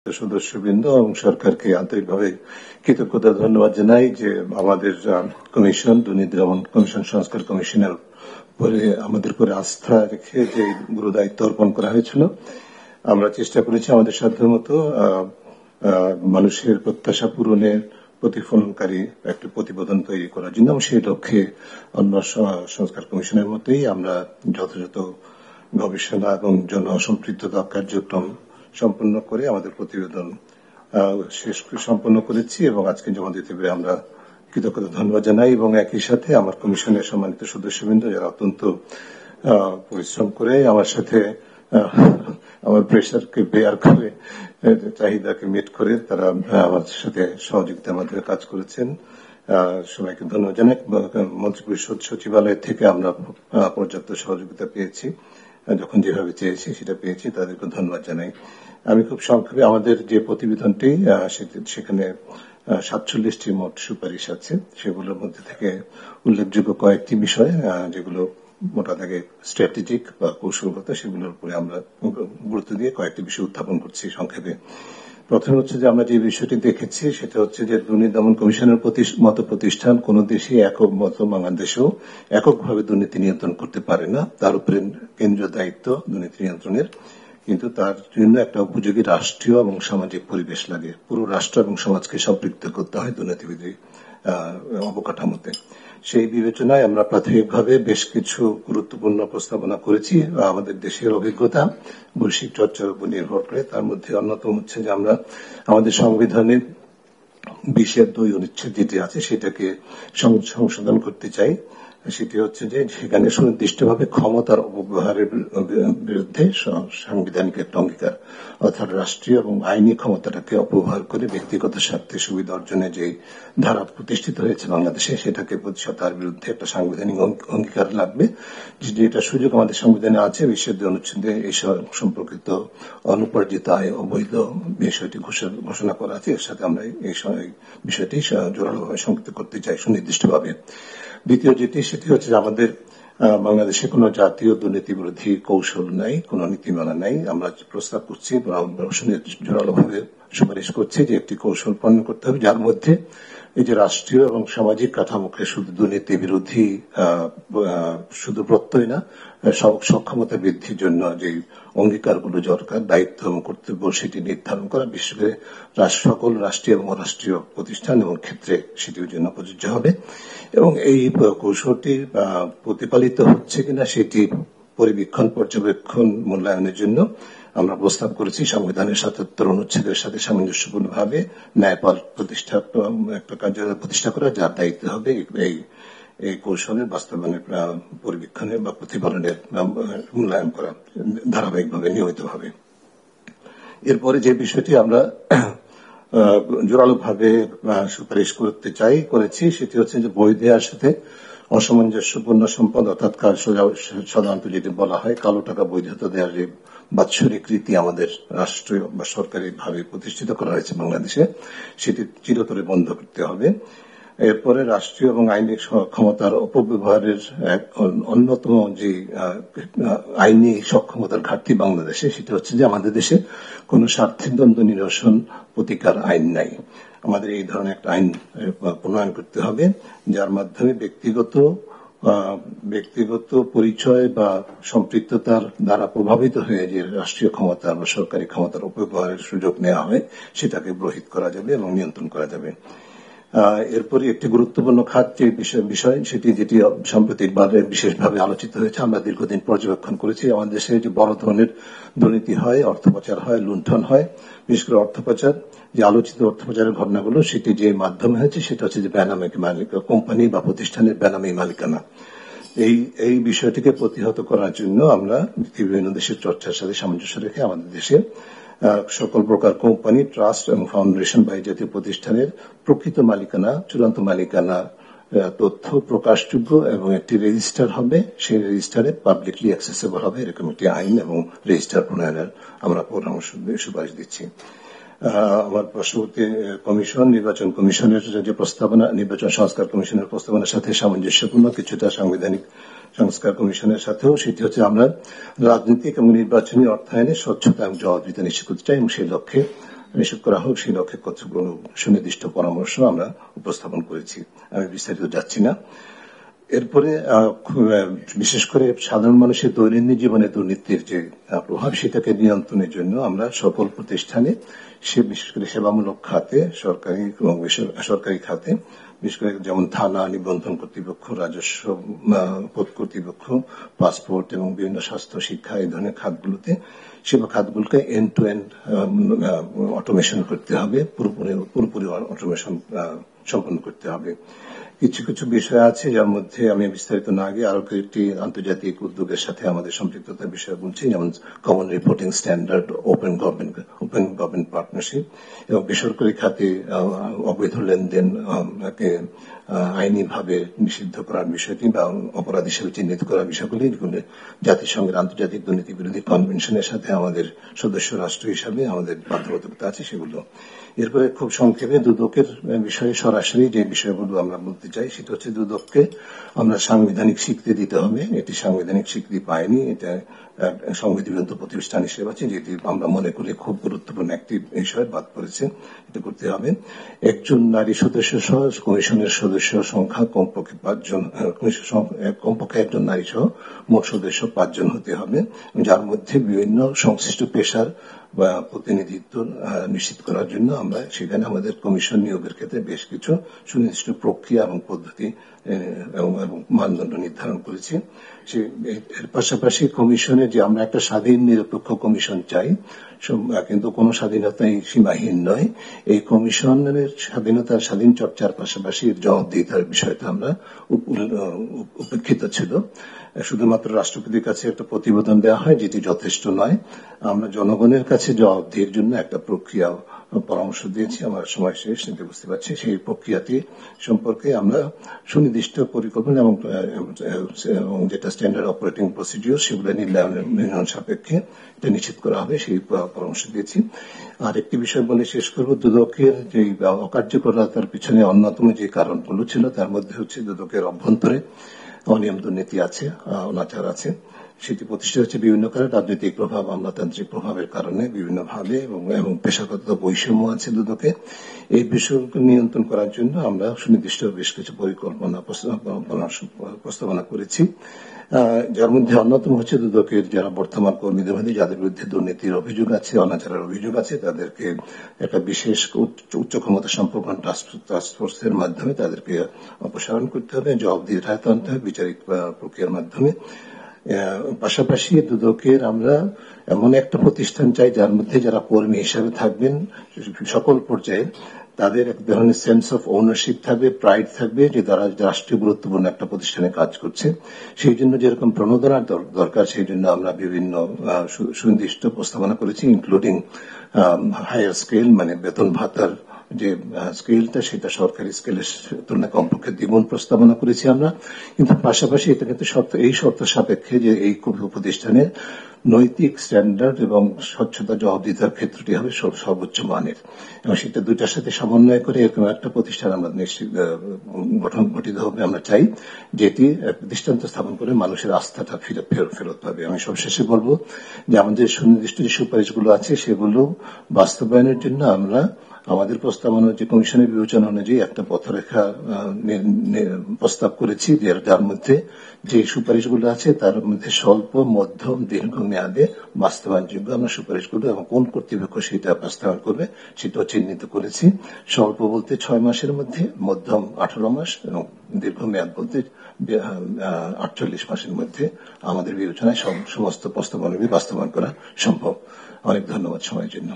সদস্যবৃন্দ এবং সরকারকে আন্তরিকভাবে কৃতজ্ঞতা ধন্যবাদ জানাই যে আমাদের কমিশন, দুর্নীতি দমন কমিশন, সংস্কার কমিশনের উপরে আমাদের উপরে আস্থা রেখে যে গুরু দায়িত্ব অর্পণ করা হয়েছিল। আমরা চেষ্টা করেছি আমাদের সাধ্যমতো মানুষের প্রত্যাশা পূরণের প্রতিফলনকারী একটা প্রতিবেদন তৈরি করার জন্য, এবং সেই লক্ষ্যে অন্য সংস্কার কমিশনের মতোই আমরা যথাযথ গবেষণা এবং জনসম্পৃক্ততা কার্যক্রম সম্পন্ন করে আমাদের প্রতিবেদন শেষ সম্পন্ন করেছি এবং আজকে জমা দিতে পেরে আমরা কৃতজ্ঞতা ধন্যবাদ জানাই। এবং একই সাথে আমার কমিশনের সম্মানিত সদস্যবৃন্দ যারা অত্যন্ত পরিশ্রম করে আমার সাথে আমার প্রেশারকে বেয়ার করে, চাহিদাকে মিট করে তারা আমার সাথে সহযোগিতার মাধ্যমে কাজ করেছেন, সবাইকে ধন্যবাদ জানাই। মন্ত্রিপরিষদ সচিবালয় থেকে আমরা পর্যাপ্ত সহযোগিতা পেয়েছি, যখন যেভাবে চেয়েছি সেটা পেয়েছি, তাদেরকে ধন্যবাদ জানাই। আমি খুব সংক্ষেপে আমাদের যে প্রতিবেদনটি সেখানে 47টি মোট সুপারিশ আছে, সেগুলোর মধ্যে থেকে উল্লেখযোগ্য কয়েকটি বিষয় যেগুলো মোটা দাগে স্ট্র্যাটেজিক বা কৌশলগত, সেগুলোর উপরে আমরা গুরুত্ব দিয়ে কয়েকটি বিষয় উত্থাপন করছি সংক্ষেপে। প্রথমে হচ্ছে যে আমরা যে বিষয়টি দেখেছি সেটা হচ্ছে যে দুর্নীতি দমন কমিশনের মতো প্রতিষ্ঠান কোন দেশে একক মতো বাংলাদেশেও এককভাবে দুর্নীতি নিয়ন্ত্রণ করতে পারে না। তার উপরে কেন্দ্রীয় দায়িত্ব দুর্নীতি নিয়ন্ত্রণের, কিন্তু তার জন্য একটা উপযোগী রাষ্ট্রীয় এবং সামাজিক পরিবেশ লাগে। পুরো রাষ্ট্র এবং সমাজকে সম্পৃক্ত করতে হয় দুর্নীতিবিধি অবকাঠামোতে। সেই বিবেচনায় আমরা প্রাথমিকভাবে বেশ কিছু গুরুত্বপূর্ণ প্রস্তাবনা করেছি আমাদের দেশের অভিজ্ঞতা বৈশ্বিক চর্চার উপর নির্ভর করে। তার মধ্যে অন্যতম হচ্ছে যে আমরা আমাদের সংবিধানের 20(2) অনুচ্ছেদ যেটি আছে সেটাকে সংশোধন করতে চাই। সেটি হচ্ছে যে সেখানে সুনির্দিষ্টভাবে ক্ষমতার অপব্যবহারের বিরুদ্ধে সাংবিধানিক একটা অঙ্গীকার, অর্থাৎ রাষ্ট্রীয় এবং আইনি ক্ষমতাটাকে অপব্যবহার করে ব্যক্তিগত স্বার্থে সুবিধা অর্জনে যে ধারা প্রতিষ্ঠিত হয়েছে বাংলাদেশে, সেটাকে তার বিরুদ্ধে একটা সাংবিধানিক অঙ্গীকার লাগবে। যেটা সুযোগ আমাদের সংবিধানে আছে, 20(2) অনুচ্ছেদে এই সম্পর্কিত অনুপার্জিত আয় অবৈধ বিষয়টি ঘোষণা করা আছে। এর সাথে আমরা এই বিষয়টি জোরালোভাবে সংযুক্ত করতে চাই সুনির্দিষ্টভাবে। দ্বিতীয় যেটি সেটি হচ্ছে যে আমাদের বাংলাদেশে কোনো জাতীয় দুর্নীতি বিরোধী কৌশল নাই, কোনো নীতিমালা নাই। আমরা প্রস্তাব করছি, জোরালোভাবে সুপারিশ করছি যে একটি কৌশল প্রণয়ন করতে হবে যার মধ্যে এই যে রাষ্ট্রীয় এবং সামাজিক কাঠামোকে শুধু দুর্নীতি বিরোধী শুধু প্রত্যয় না, সক্ষমতা বৃদ্ধির জন্য যে অঙ্গীকারগুলো দরকার, দায়িত্ব এবং কর্তব্য সেটি নির্ধারণ করা, বিশেষ করে সকল রাষ্ট্রীয় এবং অরাষ্ট্রীয় প্রতিষ্ঠান এবং ক্ষেত্রে সেটির জন্য প্রযোজ্য হবে। এবং এই কৌশলটি প্রতিপালিত হচ্ছে কিনা সেটি পরিবীক্ষণ, পর্যবেক্ষণ, মূল্যায়নের জন্য আমরা প্রস্তাব করেছি সংবিধানের 77 অনুচ্ছেদের সাথে সামঞ্জস্যপূর্ণভাবে ন্যায়পাল একটা কার্যালয় প্রতিষ্ঠা করা, যার দায়িত্ব হবে এই কৌশলের বাস্তবায়নের পরিবীক্ষণের বা প্রতিপালনের মূল্যায়ন করা ধারাবাহিকভাবে, নিয়মিতভাবে। এরপরে যে বিষয়টি আমরা জোরালোভাবে সুপারিশ করেছি সেটি হচ্ছে যে বৈধ আয়ের সাথে অসামঞ্জস্যপূর্ণ সম্পদ, অর্থাৎ সাধারণত যেটি বলা হয় কালো টাকা বৈধতা দেওয়ার যে বাৎসরিক রীতি আমাদের রাষ্ট্রীয় বা সরকারি ভাবে প্রতিষ্ঠিত করা হয়েছে বাংলাদেশে, সেটি চিরতরে বন্ধ করতে হবে। এরপরে রাষ্ট্রীয় এবং আইনি ক্ষমতার অপব্যবহারের অন্যতম যে আইনি সক্ষমতার ঘাটতি বাংলাদেশে, সেটা হচ্ছে যে আমাদের দেশে কোন স্বার্থের দ্বন্দ্ব নিরসন প্রতিকার আইন নাই। আমাদের এই ধরনের একটা আইন প্রণয়ন করতে হবে যার মাধ্যমে ব্যক্তিগত পরিচয় বা সম্পৃক্ততার দ্বারা প্রভাবিত হয়ে যে রাষ্ট্রীয় ক্ষমতা বা সরকারি ক্ষমতার অপব্যবহারের সুযোগ নেওয়া হয় সেটাকে রহিত করা যাবে এবং নিয়ন্ত্রণ করা যাবে। এরপরে একটি গুরুত্বপূর্ণ খাত যে বিষয় সেটি যেটি সাম্প্রতিকভাবে বিশেষভাবে আলোচিত হয়েছে, আমরা দীর্ঘদিন পর্যবেক্ষণ করেছি আমাদের দেশে যে বড় ধরনের দুর্নীতি হয়, অর্থ পাচার হয়, লুণ্ঠন হয়। বিশেষ করে অর্থ পাচার, যে আলোচিত অর্থ পাচারের ঘটনাগুলো সেটি যে মাধ্যমে হয়েছে সেটা হচ্ছে যে বেনামী কোম্পানি বা প্রতিষ্ঠানের বেনামী মালিকানা। এই বিষয়টিকে প্রতিহত করার জন্য আমরা বিভিন্ন দেশের চর্চার সাথে সামঞ্জস্য রেখে আমাদের দেশে সকল প্রকার কোম্পানি, ট্রাস্ট এবং ফাউন্ডেশন বা এই জাতীয় প্রতিষ্ঠানের প্রকৃত মালিকানা, চূড়ান্ত মালিকানা তথ্য প্রকাশযোগ্য এবং একটি রেজিস্টার হবে, সেই রেজিস্টারে পাবলিকলি অ্যাক্সেসেবল হবে, এরকম একটি আইন এবং রেজিস্টার প্রণয়নের আমরা পরামর্শ সুপারিশ দিচ্ছি। আমার পার্শ্ববর্তী কমিশন, নির্বাচন কমিশনের যে প্রস্তাবনা, নির্বাচন সংস্কার কমিশনের প্রস্তাবনার সাথে সামঞ্জস্যপূর্ণ কিছুটা সাংবিধানিক সংস্কার কমিশনের সাথেও, সেটি হচ্ছে আমরা রাজনৈতিক এবং নির্বাচনী অর্থায়নে স্বচ্ছতা এবং জবাবদিহিতা নিশ্চিত করতে চাই এবং সেই লক্ষ্যে নিশ্চিত করা হোক সেই লক্ষ্যে কতগুলো সুনির্দিষ্ট পরামর্শ আমরা উপস্থাপন করেছি। আমি বিস্তারিত যাচ্ছি না। এরপরে বিশেষ করে সাধারণ মানুষের দৈনন্দিন জীবনে দুর্নীতির যে প্রভাব সেটাকে নিয়ন্ত্রণের জন্য আমরা সকল প্রতিষ্ঠানে বিশেষ করে সেবামূলক খাতে সরকারি এবং বেসরকারি খাতে বিশেষ করে যেমন থানা, নিবন্ধন কর্তৃপক্ষ, রাজস্ব কর্তৃপক্ষ, পাসপোর্ট এবং বিভিন্ন স্বাস্থ্য, শিক্ষা এই ধরনের খাতগুলোতে সেবা খাতগুলোকে এন্ড টু এন্ড অটোমেশন করতে হবে, পুরোপুরি অটোমেশন সম্পন্ন করতে হবে। কিছু কিছু বিষয় আছে যার মধ্যে আমি বিস্তারিত না গিয়ে আরো কয়েকটি আন্তর্জাতিক উদ্যোগের সাথে আমাদের সম্পৃক্ততার বিষয় বলছি, যেমন common reporting standard, open government partnership এবং বেসরকারি খাতে অবৈধ লেনদেন আইনিভাবে নিষিদ্ধ করার বিষয়টি বা অপরাধ হিসেবে চিহ্নিত করার বিষয়গুলি, যেগুলো জাতিসংঘের আন্তর্জাতিক দুর্নীতি বিরোধী কনভেনশনের সাথে আমাদের সদস্য রাষ্ট্র হিসাবে আমাদের বাধ্যবাধকতা আছে সেগুলো। এরপরে খুব সংক্ষেপে দুদকের বিষয়ে সরাসরি যে বিষয়গুলো আমরা বলতে চাই সেটা হচ্ছে দুদককে আমরা সাংবিধানিক স্বীকৃতি দিতে হবে। এটি সাংবিধানিক স্বীকৃতি পায়নি, এটা সংবিধিবদ্ধ প্রতিষ্ঠান হিসেবে আছে, যেটি আমরা মনে করি খুব গুরুত্বপূর্ণ একটি বিষয় বাদ পড়েছে, এটা করতে হবে। একজন নারী সদস্য সহ কমিশনের সদস্য সংখ্যা কমপক্ষে 5 জন, কমপক্ষে একজন নারী সহ মোট সদস্য 5 জন হতে হবে, যার মধ্যে বিভিন্ন সংশ্লিষ্ট পেশার বা প্রতিনিধিত্ব নিশ্চিত করার জন্য আমরা সেখানে আমাদের কমিশন নিয়োগের ক্ষেত্রে বেশ কিছু সুনির্দিষ্ট প্রক্রিয়া এবং পদ্ধতি এবং মানদণ্ড নির্ধারণ করেছি। এর পাশাপাশি কমিশনে যে আমরা একটা স্বাধীন নিরপেক্ষ কমিশন চাই, কিন্তু কোন স্বাধীনতাই সীমাহীন নয়। এই কমিশনের স্বাধীন চর্চার পাশাপাশি জবাবদিহিতার বিষয়টা আমরা উপেক্ষিত ছিল। শুধুমাত্র রাষ্ট্রপতির কাছে একটা প্রতিবেদন দেওয়া হয়, যেটি যথেষ্ট নয়। আমরা জনগণের কাছে জবাবদিহির জন্য একটা প্রক্রিয়া পরামর্শ দিয়েছি। আমার সময় শেষ, নিতে বুঝতে পারছি। সেই প্রক্রিয়াটি সম্পর্কে আমরা সুনির্দিষ্ট পরিকল্পনা এবং যেটা স্ট্যান্ডার্ড অপারেটিং প্রসিডিওর সেগুলো নির্ণয়ন সাপেক্ষে এটা নিশ্চিত করা হবে, সেই পরামর্শ দিয়েছি। আর একটি বিষয় বলে শেষ করব, দুদকের যে অকার্যকরতার পিছনে অন্যতম যে কারণগুলো ছিল তার মধ্যে হচ্ছে দুদকের অভ্যন্তরে অনিয়ম দুর্নীতি আছে, অনাচার আছে। সেটি প্রতিষ্ঠা হচ্ছে বিভিন্ন কারণে, রাজনৈতিক প্রভাব, আমলাতান্ত্রিক প্রভাবের কারণে বিভিন্নভাবে, এবং পেশাগত বৈষম্য আছে দুদকে। এই বিষয়কে নিয়ন্ত্রণ করার জন্য আমরা সুনির্দিষ্ট বেশ কিছু পরিকল্পনা প্রস্তাবনা করেছি, যার মধ্যে অন্যতম হচ্ছে দুদকের যারা বর্তমান কর্মীদের মধ্যে যাদের বিরুদ্ধে দুর্নীতির অভিযোগ আছে, অনাচারের অভিযোগ আছে, তাদেরকে একটা বিশেষ উচ্চ ক্ষমতা সম্পন্ন টাস্কফোর্সের মাধ্যমে তাদেরকে অপসারণ করতে হবে, জবাবদিহির আয়ত্তে আনতে হবে বিচারিক প্রক্রিয়ার মাধ্যমে। পাশাপাশি দুদকের আমরা এমন একটা প্রতিষ্ঠান চাই যার মধ্যে যারা কর্মী হিসাবে থাকবেন সকল পর্যায়ে তাদের এক ধরনের সেন্স অফ ওনারশিপ থাকবে, প্রাইড থাকবে যে তারা রাষ্ট্রীয় গুরুত্বপূর্ণ একটা প্রতিষ্ঠানে কাজ করছে। সেই জন্য যেরকম প্রণোদনার দরকার, সেই জন্য আমরা বিভিন্ন সুনির্দিষ্ট প্রস্তাবনা করেছি, ইনক্লুডিং হায়ার স্কেল, মানে বেতন ভাতার যে স্কেলটা সেটা সরকারি স্কেলের তুলনায় কমপক্ষে দ্বিগুণ প্রস্তাবনা করেছি আমরা। কিন্তু পাশাপাশি এটা কিন্তু এই শর্ত সাপেক্ষে যে এই প্রতিষ্ঠানের নৈতিক স্ট্যান্ডার্ড এবং স্বচ্ছতা জবাবদিহিতার ক্ষেত্রটি হবে সর্বোচ্চ মানের, এবং সেটা দুইটার সাথে সমন্বয় করে এরকম একটা প্রতিষ্ঠান আমরা নিশ্চিত গঠিত হবে আমরা চাই, যেটি দৃষ্টান্ত স্থাপন করে মানুষের আস্থাটা ফেরত পাবে। আমি সবশেষে বলবো যে আমাদের সুনির্দিষ্ট যে সুপারিশগুলো আছে সেগুলো বাস্তবায়নের জন্য আমরা আমাদের প্রস্তাবনা যে কমিশনের বিবেচনা অনুযায়ী একটা পথরেখা প্রস্তাব করেছি, যার মধ্যে যে সুপারিশগুলো আছে তার মধ্যে স্বল্প, মধ্যম, দীর্ঘ মেয়াদে বাস্তবায়নযোগ্য আমরা সুপারিশগুলো এবং কোন কর্তৃপক্ষ সেটা বাস্তবায়ন করবে সেটাও চিহ্নিত করেছি। স্বল্প বলতে 6 মাসের মধ্যে, মধ্যম 18 মাস এবং দীর্ঘ মেয়াদ বলতে 48 মাসের মধ্যে আমাদের বিবেচনায় সমস্ত প্রস্তাবনাগুলি বাস্তবায়ন করা সম্ভব। অনেক ধন্যবাদ সময়ের জন্য।